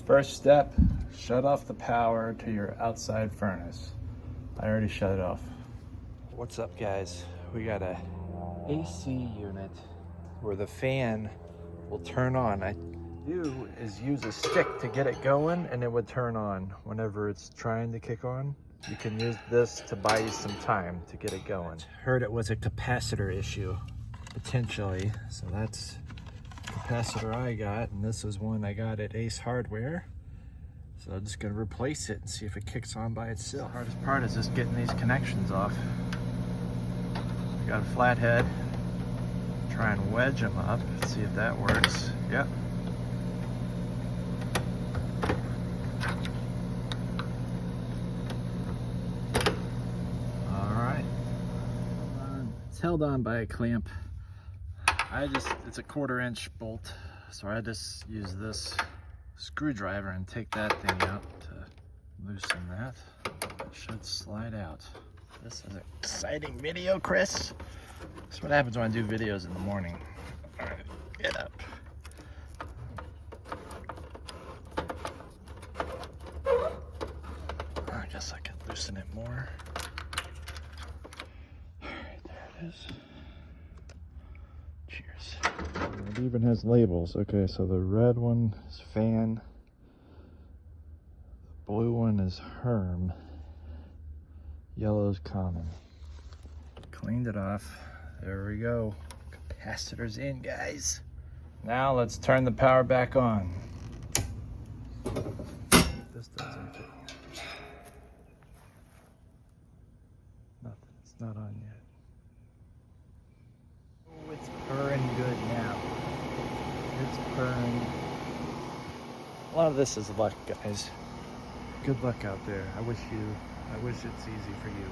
First step, shut off the power to your outside furnace. I already shut it off. What's up, guys? We got a AC unit where the fan will turn on. I do is use a stick to get it going, and it would turn on whenever it's trying to kick on. You can use this to buy you some time to get it going. Heard it was a capacitor issue, potentially. So that's the capacitor I got, and this is one I got at Ace Hardware. So I'm just gonna replace it and see if it kicks on by itself. The hardest part is just getting these connections off. We got a flathead. Try and wedge them up, see if that works. Yep. Alright. It's held on by a clamp. It's a 1/4-inch bolt, so I just use this screwdriver and take that thing out to loosen that. It should slide out. This is an exciting video, Chris. That's what happens when I do videos in the morning. All right, get up. I guess I could loosen it more. All right, there it is. Cheers. It even has labels. Okay, so the red one is fan. The blue one is Herm. Yellow is common. Cleaned it off. There we go. Capacitor's in, guys. Now let's turn the power back on. This does anything. Nothing. It's not on yet. Oh, it's purring good now. It's purring. A lot of this is luck, guys. Good luck out there. I wish it's easy for you.